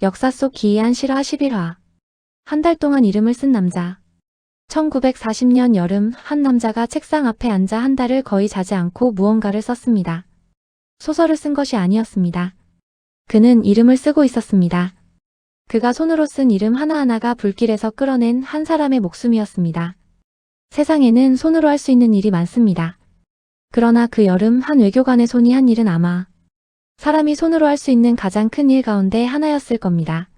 역사 속 기이한 실화 11화. 한 달 동안 이름을 쓴 남자. 1940년 여름 한 남자가 책상 앞에 앉아 한 달을 거의 자지 않고 무언가를 썼습니다. 소설을 쓴 것이 아니었습니다. 그는 이름을 쓰고 있었습니다. 그가 손으로 쓴 이름 하나하나가 불길에서 끌어낸 한 사람의 목숨이었습니다. 세상에는 손으로 할 수 있는 일이 많습니다. 그러나 그 여름 한 외교관의 손이 한 일은 아마 사람이 손으로 할 수 있는 가장 큰 일 가운데 하나였을 겁니다.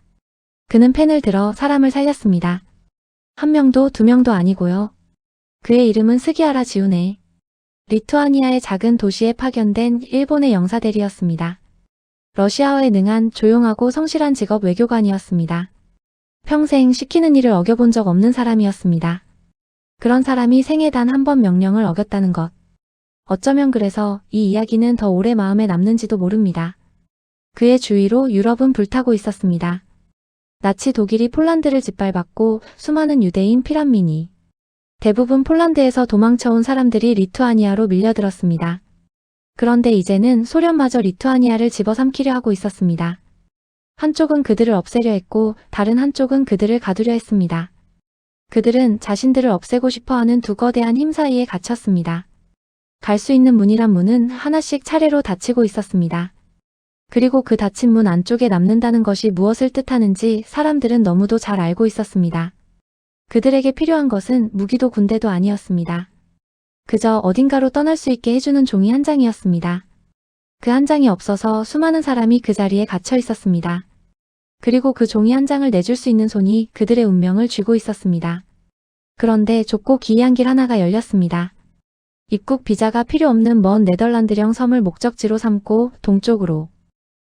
그는 펜을 들어 사람을 살렸습니다. 한 명도 두 명도 아니고요. 그의 이름은 스기하라 지우네. 리투아니아의 작은 도시에 파견된 일본의 영사대리였습니다. 러시아어에 능한 조용하고 성실한 직업 외교관이었습니다. 평생 시키는 일을 어겨본 적 없는 사람이었습니다. 그런 사람이 생애 단 한 번 명령을 어겼다는 것. 어쩌면 그래서 이 이야기는 더 오래 마음에 남는지도 모릅니다. 그의 주위로 유럽은 불타고 있었습니다. 나치 독일이 폴란드를 짓밟았고 수많은 유대인 피란민이 대부분 폴란드에서 도망쳐온 사람들이 리투아니아로 밀려들었습니다. 그런데 이제는 소련마저 리투아니아를 집어삼키려 하고 있었습니다. 한쪽은 그들을 없애려 했고 다른 한쪽은 그들을 가두려 했습니다. 그들은 자신들을 없애고 싶어하는 두 거대한 힘 사이에 갇혔습니다. 갈 수 있는 문이란 문은 하나씩 차례로 닫히고 있었습니다. 그리고 그 닫힌 문 안쪽에 남는다는 것이 무엇을 뜻하는지 사람들은 너무도 잘 알고 있었습니다. 그들에게 필요한 것은 무기도 군대도 아니었습니다. 그저 어딘가로 떠날 수 있게 해주는 종이 한 장이었습니다. 그 한 장이 없어서 수많은 사람이 그 자리에 갇혀 있었습니다. 그리고 그 종이 한 장을 내줄 수 있는 손이 그들의 운명을 쥐고 있었습니다. 그런데 좁고 기이한 길 하나가 열렸습니다. 입국 비자가 필요 없는 먼 네덜란드령 섬을 목적지로 삼고 동쪽으로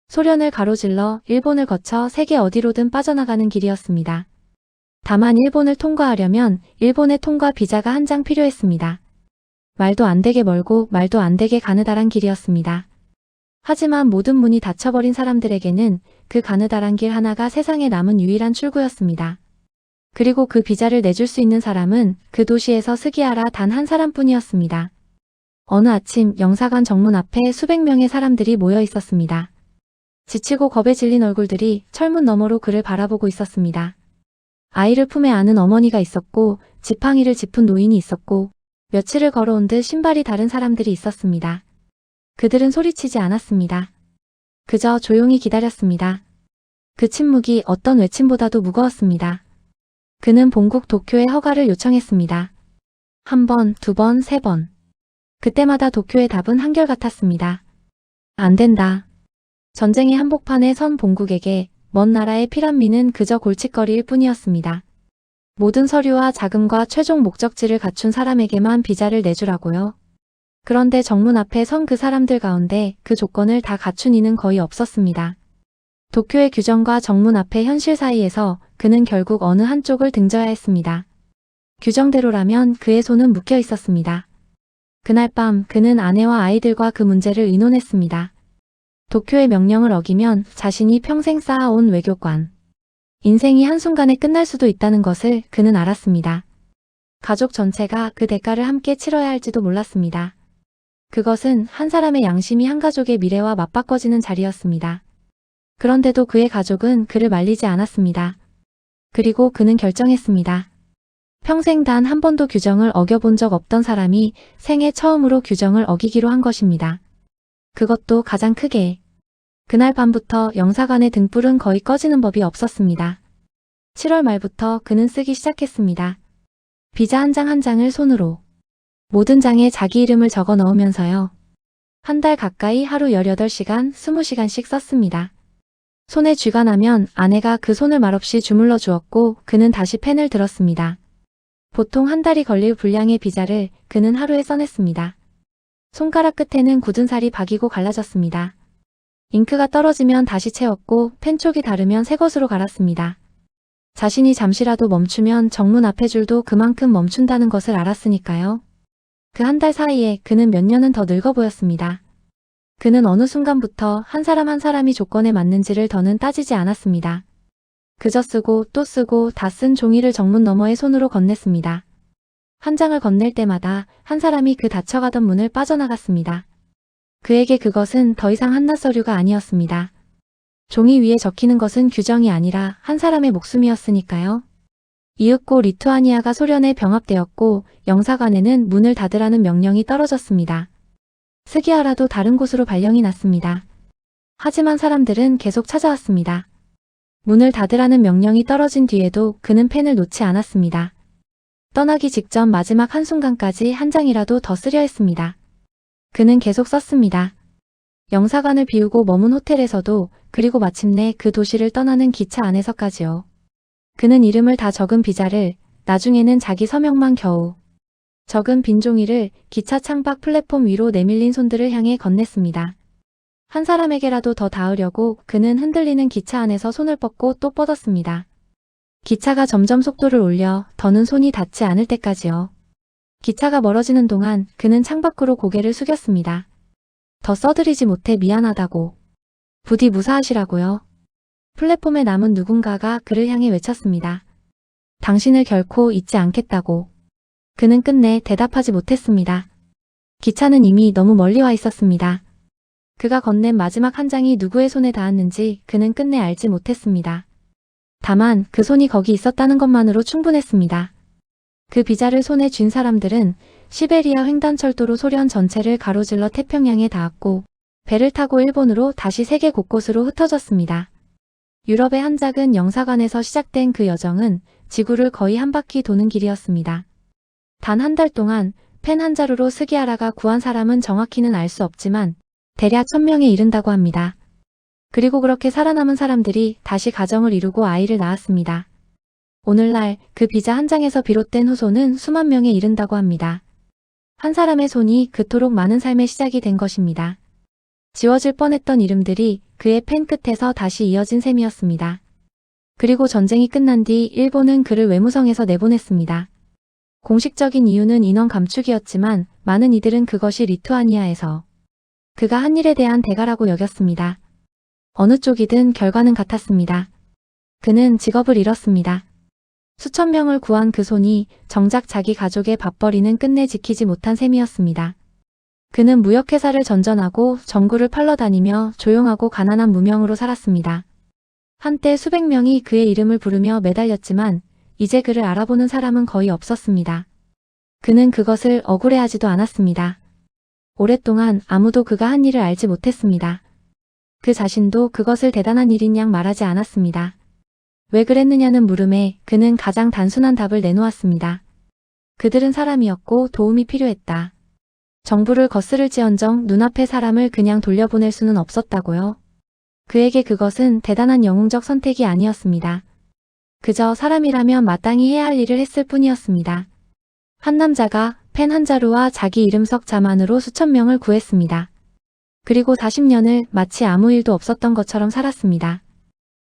소련을 가로질러 일본을 거쳐 세계 어디로든 빠져나가는 길이었습니다. 다만 일본을 통과하려면 일본의 통과 비자가 한 장 필요했습니다. 말도 안 되게 멀고 말도 안 되게 가느다란 길이었습니다. 하지만 모든 문이 닫혀버린 사람들에게는 그 가느다란 길 하나가 세상에 남은 유일한 출구였습니다. 그리고 그 비자를 내줄 수 있는 사람은 그 도시에서 스기하라 단 한 사람뿐이었습니다. 어느 아침 영사관 정문 앞에 수백 명의 사람들이 모여 있었습니다. 지치고 겁에 질린 얼굴들이 철문 너머로 그를 바라보고 있었습니다. 아이를 품에 안은 어머니가 있었고 지팡이를 짚은 노인이 있었고 며칠을 걸어온 듯 신발이 다른 사람들이 있었습니다. 그들은 소리치지 않았습니다. 그저 조용히 기다렸습니다. 그 침묵이 어떤 외침보다도 무거웠습니다. 그는 본국 도쿄에 허가를 요청했습니다. 한 번, 두 번, 세 번. 그때마다 도쿄의 답은 한결같았습니다. 안 된다. 전쟁의 한복판에 선 본국에게 먼 나라의 피란민은 그저 골칫거리일 뿐이었습니다. 모든 서류와 자금과 최종 목적지를 갖춘 사람에게만 비자를 내주라고요. 그런데 정문 앞에 선 그 사람들 가운데 그 조건을 다 갖춘 이는 거의 없었습니다. 도쿄의 규정과 정문 앞의 현실 사이에서 그는 결국 어느 한쪽을 등져야 했습니다. 규정대로라면 그의 손은 묶여 있었습니다. 그날 밤 그는 아내와 아이들과 그 문제를 의논했습니다. 도쿄의 명령을 어기면 자신이 평생 쌓아온 외교관 인생이 한순간에 끝날 수도 있다는 것을 그는 알았습니다. 가족 전체가 그 대가를 함께 치러야 할지도 몰랐습니다. 그것은 한 사람의 양심이 한 가족의 미래와 맞바꿔지는 자리였습니다. 그런데도 그의 가족은 그를 말리지 않았습니다. 그리고 그는 결정했습니다. 평생 단 한 번도 규정을 어겨본 적 없던 사람이 생애 처음으로 규정을 어기기로 한 것입니다. 그것도 가장 크게. 그날 밤부터 영사관의 등불은 거의 꺼지는 법이 없었습니다. 7월 말부터 그는 쓰기 시작했습니다. 비자 한 장 한 장을 손으로. 모든 장에 자기 이름을 적어 넣으면서요. 한 달 가까이 하루 18시간, 20시간씩 썼습니다. 손에 쥐가 나면 아내가 그 손을 말없이 주물러 주었고 그는 다시 펜을 들었습니다. 보통 한 달이 걸릴 분량의 비자를 그는 하루에 써냈습니다. 손가락 끝에는 굳은 살이 박이고 갈라졌습니다. 잉크가 떨어지면 다시 채웠고 펜촉이 다르면 새 것으로 갈았습니다. 자신이 잠시라도 멈추면 정문 앞의 줄도 그만큼 멈춘다는 것을 알았으니까요. 그 한 달 사이에 그는 몇 년은 더 늙어 보였습니다. 그는 어느 순간부터 한 사람 한 사람이 조건에 맞는지를 더는 따지지 않았습니다. 그저 쓰고 또 쓰고 다 쓴 종이를 정문 너머의 손으로 건넸습니다. 한 장을 건넬 때마다 한 사람이 그 닫혀가던 문을 빠져나갔습니다. 그에게 그것은 더 이상 한낱 서류가 아니었습니다. 종이 위에 적히는 것은 규정이 아니라 한 사람의 목숨이었으니까요. 이윽고 리투아니아가 소련에 병합되었고 영사관에는 문을 닫으라는 명령이 떨어졌습니다. 스기아라도 다른 곳으로 발령이 났습니다. 하지만 사람들은 계속 찾아왔습니다. 문을 닫으라는 명령이 떨어진 뒤에도 그는 펜을 놓지 않았습니다. 떠나기 직전 마지막 한순간까지 한 장이라도 더 쓰려 했습니다. 그는 계속 썼습니다. 영사관을 비우고 머문 호텔에서도, 그리고 마침내 그 도시를 떠나는 기차 안에서까지요. 그는 이름을 다 적은 비자를, 나중에는 자기 서명만 겨우 적은 빈 종이를 기차 창밖 플랫폼 위로 내밀린 손들을 향해 건넸습니다. 한 사람에게라도 더 닿으려고 그는 흔들리는 기차 안에서 손을 뻗고 또 뻗었습니다. 기차가 점점 속도를 올려 더는 손이 닿지 않을 때까지요. 기차가 멀어지는 동안 그는 창밖으로 고개를 숙였습니다. 더 써드리지 못해 미안하다고. 부디 무사하시라고요. 플랫폼에 남은 누군가가 그를 향해 외쳤습니다. 당신을 결코 잊지 않겠다고. 그는 끝내 대답하지 못했습니다. 기차는 이미 너무 멀리 와 있었습니다. 그가 건넨 마지막 한 장이 누구의 손에 닿았는지 그는 끝내 알지 못했습니다. 다만 그 손이 거기 있었다는 것만으로 충분했습니다. 그 비자를 손에 쥔 사람들은 시베리아 횡단철도로 소련 전체를 가로질러 태평양에 닿았고 배를 타고 일본으로 다시 세계 곳곳으로 흩어졌습니다. 유럽의 한 작은 영사관에서 시작된 그 여정은 지구를 거의 한 바퀴 도는 길이었습니다. 단 한 달 동안 펜 한 자루로 스기아라가 구한 사람은 정확히는 알 수 없지만 대략 1000명에 이른다고 합니다. 그리고 그렇게 살아남은 사람들이 다시 가정을 이루고 아이를 낳았습니다. 오늘날 그 비자 한 장에서 비롯된 후손은 수만 명에 이른다고 합니다. 한 사람의 손이 그토록 많은 삶의 시작이 된 것입니다. 지워질 뻔했던 이름들이 그의 펜 끝에서 다시 이어진 셈이었습니다. 그리고 전쟁이 끝난 뒤 일본은 그를 외무성에서 내보냈습니다. 공식적인 이유는 인원 감축이었지만 많은 이들은 그것이 리투아니아에서 그가 한 일에 대한 대가라고 여겼습니다. 어느 쪽이든 결과는 같았습니다. 그는 직업을 잃었습니다. 수천 명을 구한 그 손이 정작 자기 가족의 밥벌이는 끝내 지키지 못한 셈이었습니다. 그는 무역회사를 전전하고 전구를 팔러 다니며 조용하고 가난한 무명으로 살았습니다. 한때 수백 명이 그의 이름을 부르며 매달렸지만 이제 그를 알아보는 사람은 거의 없었습니다. 그는 그것을 억울해하지도 않았습니다. 오랫동안 아무도 그가 한 일을 알지 못했습니다. 그 자신도 그것을 대단한 일인 양 말하지 않았습니다. 왜 그랬느냐는 물음에 그는 가장 단순한 답을 내놓았습니다. 그들은 사람이었고 도움이 필요했다. 정부를 거스를지언정 눈앞의 사람을 그냥 돌려보낼 수는 없었다고요. 그에게 그것은 대단한 영웅적 선택이 아니었습니다. 그저 사람이라면 마땅히 해야 할 일을 했을 뿐이었습니다. 한 남자가 펜 한 자루와 자기 이름 석 자만으로 수천 명을 구했습니다. 그리고 40년을 마치 아무 일도 없었던 것처럼 살았습니다.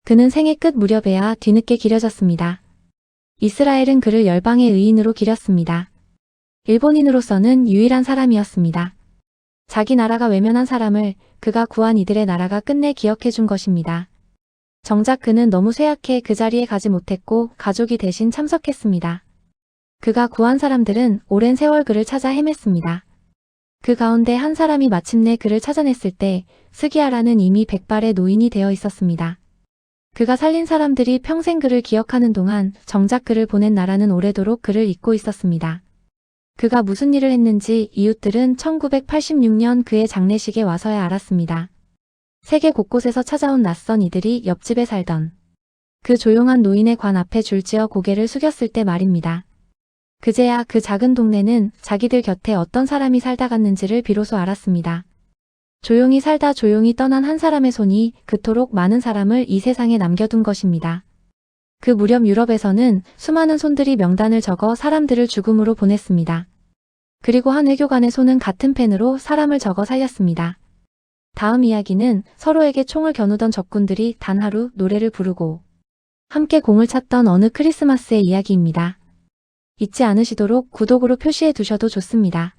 그는 생애 끝 무렵에야 뒤늦게 기려졌습니다. 이스라엘은 그를 열방의 의인으로 기렸습니다. 일본인으로서는 유일한 사람이었습니다. 자기 나라가 외면한 사람을 그가 구한 이들의 나라가 끝내 기억해 준 것입니다. 정작 그는 너무 쇠약해 그 자리에 가지 못했고 가족이 대신 참석했습니다. 그가 구한 사람들은 오랜 세월 그를 찾아 헤맸습니다. 그 가운데 한 사람이 마침내 그를 찾아냈을 때 스기아라는 이미 백발의 노인이 되어 있었습니다. 그가 살린 사람들이 평생 그를 기억하는 동안 정작 그를 보낸 나라는 오래도록 그를 잊고 있었습니다. 그가 무슨 일을 했는지 이웃들은 1986년 그의 장례식에 와서야 알았습니다. 세계 곳곳에서 찾아온 낯선 이들이 옆집에 살던 그 조용한 노인의 관 앞에 줄지어 고개를 숙였을 때 말입니다. 그제야 그 작은 동네는 자기들 곁에 어떤 사람이 살다 갔는지를 비로소 알았습니다. 조용히 살다 조용히 떠난 한 사람의 손이 그토록 많은 사람을 이 세상에 남겨둔 것입니다. 그 무렵 유럽에서는 수많은 손들이 명단을 적어 사람들을 죽음으로 보냈습니다. 그리고 한 외교관의 손은 같은 펜으로 사람을 적어 살렸습니다. 다음 이야기는 서로에게 총을 겨누던 적군들이 단 하루 노래를 부르고 함께 공을 찼던 어느 크리스마스의 이야기입니다. 잊지 않으시도록 구독으로 표시해 두셔도 좋습니다.